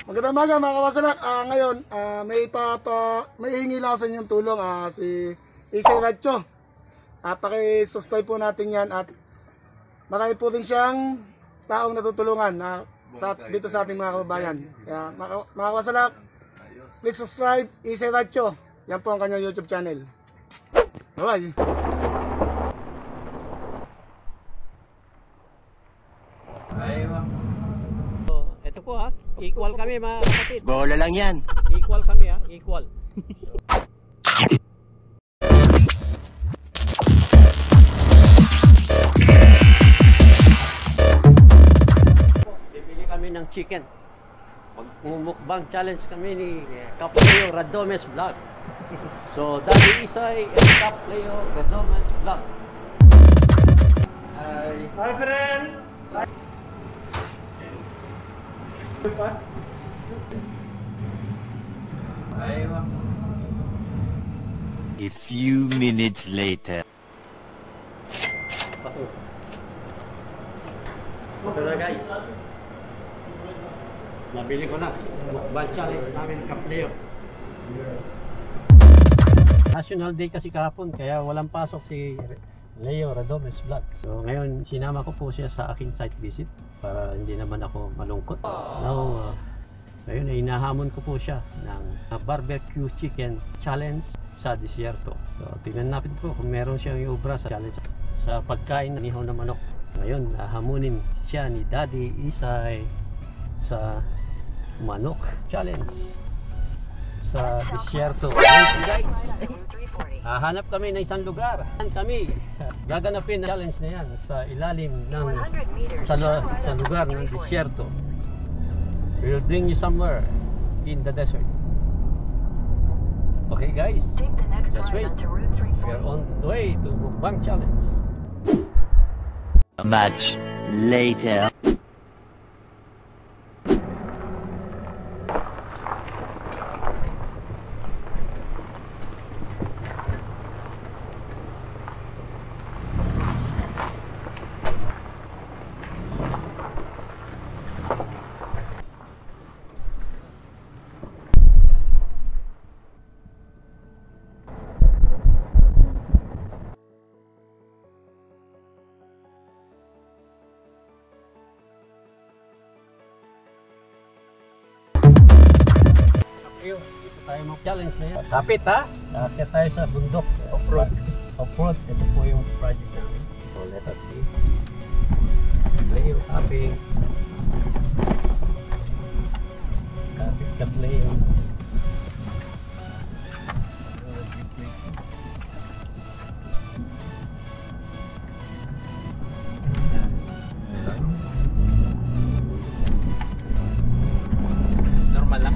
Magandang umaga mga kawasalak. Ngayon, may hingi lang sa inyong tulong si Isay Radyo. Paki-subscribe po natin yan at marami po din siyang taong natutulungan dito sa ating mga kababayan. Kaya mga kawasalak, please subscribe Isay Radyo. Yan po ang kanyang YouTube channel. Bye-bye. Ito po equal kami mga kapatid. Bola lang yan. Equal kami equal. Bibili kami ng chicken. Magmumukbang challenge kami ni Kapleo Radomes Vlog. So, Daddy Isay and Kapleo Radomes Vlog. Hi friend! A few minutes later. Ito na guys. Nabili ko na. Mukbang challenge namin Kapleo. National Day kasi kahapon kaya walang pasok si Leo Radomes Vlog. So ngayon sinama ko po siya sa aking site visit para hindi naman ako malungkot. Now, ngayon ay hinahamon ko po siya ng barbecue chicken challenge sa disyerto. So tingnan natin po kung meron siyang iubra sa challenge sa pagkain ng ihaw na manok. Ngayon hamunin siya ni Daddy Isay sa manok challenge sa disyerto. Guys, hanap kami ng isang lugar. Kami gaganapin na challenge na yan sa ilalim ng sa lugar ng disyerto. We will bring you somewhere in the desert. Okay guys, just wait. We are on the way to Mukbang Challenge. Much later. Dito tayo mag-challenge na yan. Kapit Kapit tayo sa bundok. Off-road. Off-road. Ito po yung project namin. So let us see. Play yung kapit. Kapit ka play yung normal lang.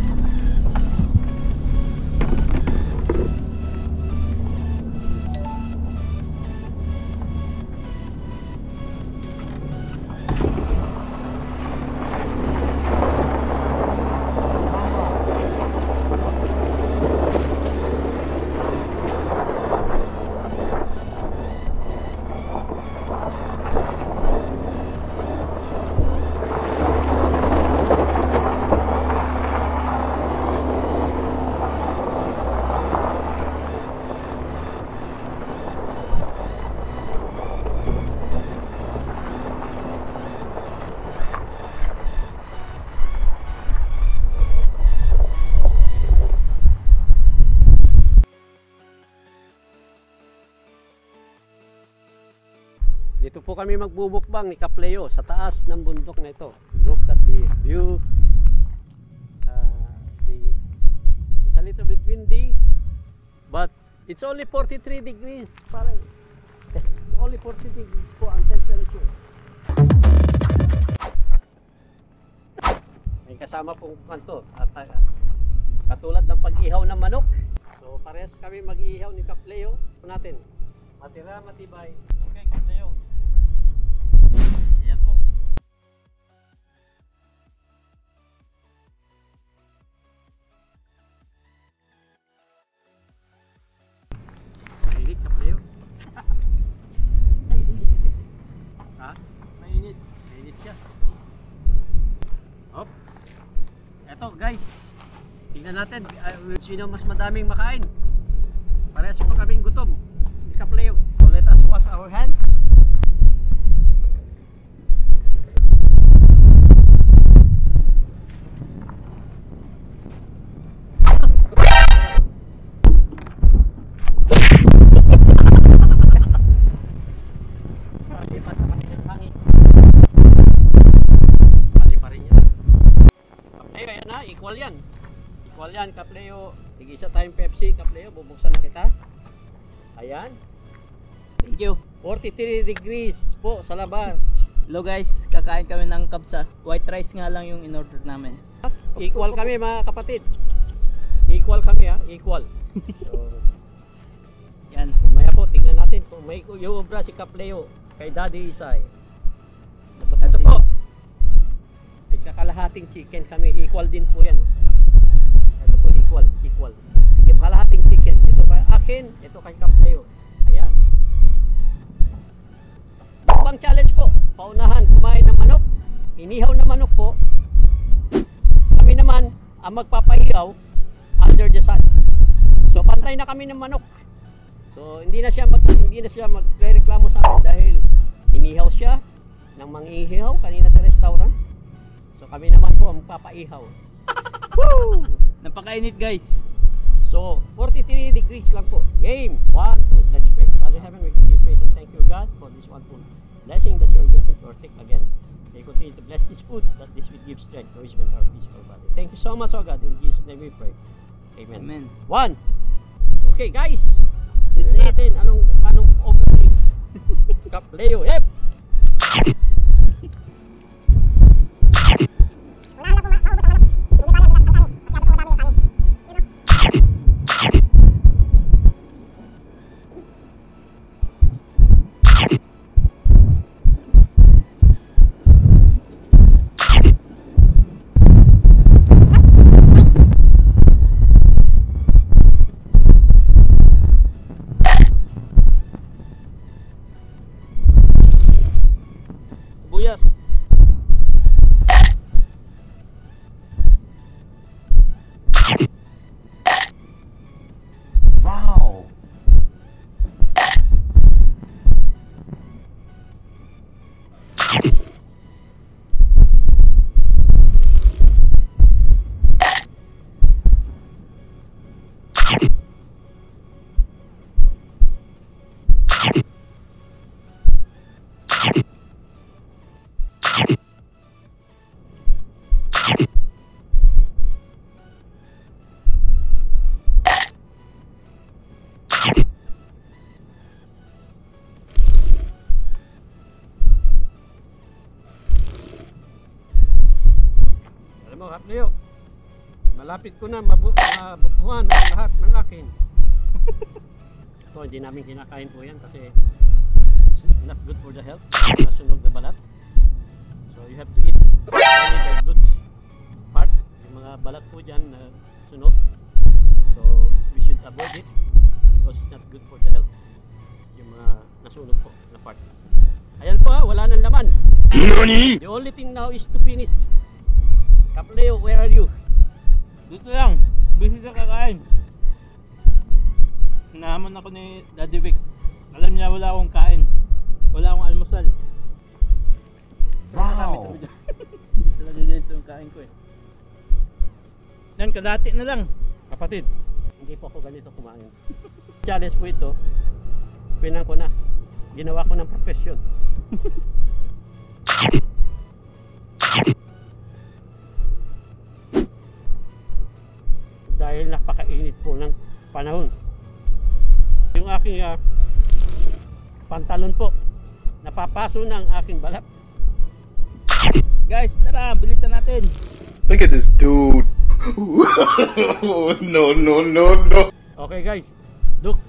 Dito po kami magbubukbang ni Kapleo sa taas ng bundok na ito. Look at the view. It's a little bit windy, but it's only 43 degrees. Parang only 40 degrees po ang temperature. May kasama pong kanto at katulad ng pag-ihaw ng manok. So parehas kami mag-ihaw ni Kapleo. Natin matira matibay. Okay, Kapleo. Yan po. Mainit, Kapleo. Mainit. Mainit siya. Hop. to guys. Tingnan natin sino mas madaming makain. Parehas pa kaming gutom. Ika-play. So let us wash our hands. Equal yan. Equal yan, Kapleo. Tig-isa tayong Pepsi, Kapleo. Bubuksan na kita. Ayan. Thank you. 43 degrees po sa labas. Hello guys, kakain kami ng kabsa. White rice nga lang yung in-order namin. Equal kami mga kapatid. Equal kami ha, equal. So, Yan. maya po, tingnan natin kung may uubra si Kapleo kay Daddy Isay. Ito po. Kalahating chicken kami, equal din po yan. Ito po, equal. Sige, kalahating chicken. Ito kay akin, ito kay Kapleo. Ayan. Bang challenge po, paunahan, kumain ng manok. Inihaw na manok po. Kami naman, ang magpapahihaw under the sun. So, pantay na kami ng manok. So, hindi na siya magreklamo sa akin dahil inihaw siya ng mangihihaw kanina sa restaurant. So kami naman po ang magpapaihaw. Woo! Napakainit guys. So 43 degrees lang po. Game 1, 2. Let's pray. Father Heaven, we give praise and thank you God for this wonderful blessing that you are going to partake again. May continue to bless this food that this will give strength, nourishment to our physical body. Thank you so much, O God. In Jesus' name we pray. Amen. Amen. 1. Okay guys. Dito natin anong overthink. Kapleo. Yep. Buyas. Wow! Alam mo, Kapleo, malapit ko na mabutuhan ang lahat ng akin. So, hindi namin kinakain po yan kasi it's not good for the health. Nasunog na balat. So, you have to eat only the good part. Yung mga balat po dyan na sunog. So, we should avoid it because it's not good for the health. Yung mga nasunog po na part. Ayan po ha, wala nang laman. The only thing now is to finish. Kapleo, where are you? Dito lang. Busy sa kakain. Hinahamon ako ni Daddy Vic. Alam niya wala akong kain. Wala akong almusal. Wow! Hindi talaga ganito yung kain ko eh. Yan, kalahati na lang. Kapatid, hindi po ako ganito kumain. Challenge po ito. Pinang ko na. Ginawa ko ng profesyon. Dahil napakainit po ng panahon. Yung aking pantalon po, napapaso na ang aking balat. Guys, tara, bilisan natin. Look at this dude! No. Okay guys, look.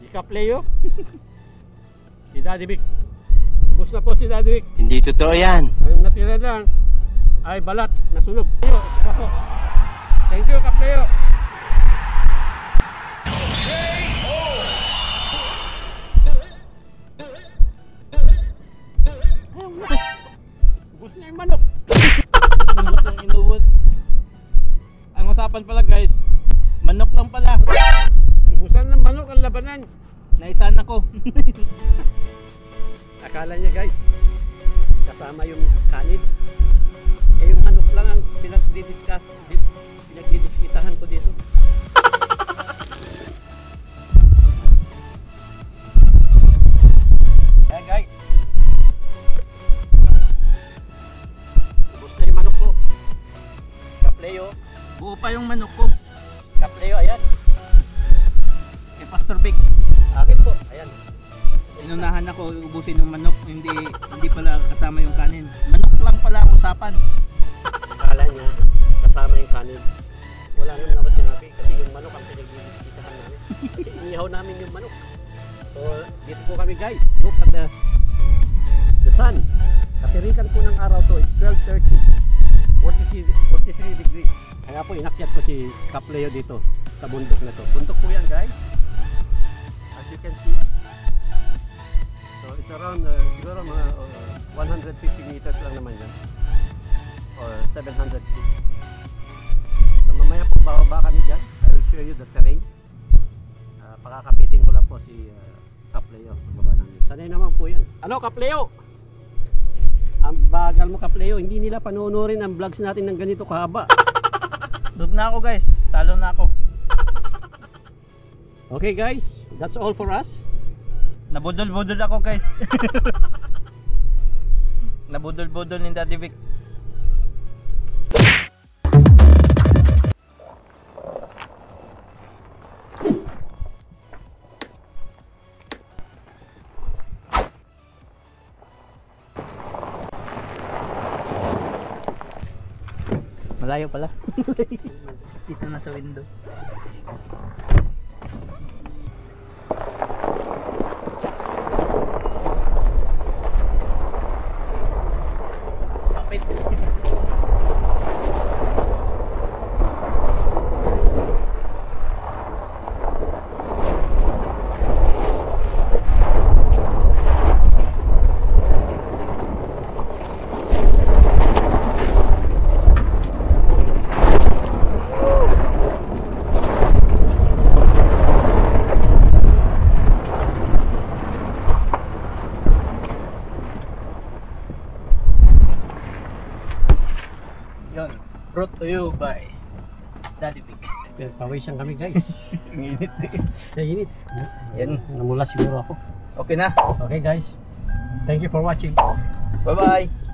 Si Kapleo, si Daddy Vic. Bus na po si Daddy Vic. Hindi totoo yan. Ang natira lang ay balat na sunog. Thank you, Kapleo. Bus na yung manok. Inuwat. usapan pala guys. Manok lang pala. Ubusan ng manok ang labanan. Naisan ako. Akala niya guys, kasama yung kanin. Eh yung manok lang ang pinagdidiskitahan ko dito. Kaya guys, ubos na yung manok ko. Kapleo, Buo pa yung manok ko. kapleo, ayan. Kay Pastor Vic. Akin po, ayan. Inunahan ako ubusin yung manok. Hindi pala kasama yung kanin. Manok lang pala ang usapan. Akala niya, kasama yung kanin. Wala naman ako sinabi kasi yung manok ang pinagdidiskitahan namin. Kasi inihaw namin yung manok. So, dito po kami guys. Look at the sun. Katirikan po ng araw to, it's 12:30. 43 degrees. Kaya po inakyat ko si Kapleo dito sa bundok na to. Bundok po yan guys. As you can see. So it's around siguro mga 150 meters lang naman yan. Or 700 feet. So mamaya po bababa kami dyan. I will show you the terrain. Pakakapiting ko lang po si Kapleo. Pagbaba namin. Sanay naman po yan. Ano Kapleo? Ang bagal mo Kapleo. Hindi nila panunurin ang vlogs natin ng ganito kahaba. Dug na ako guys. Talo na ako. Okay guys, that's all for us. Nabudol-budol ako guys. Nabudol-budol ni Daddy Vic. Malayo pala. Dito na sa window. Kapit. Yun, brought to you by Daddy Vic. Pawisan kami guys. Ang init eh. Sa init. Yan. Namula siguro ako. Okay na. Okay guys, thank you for watching. Bye bye.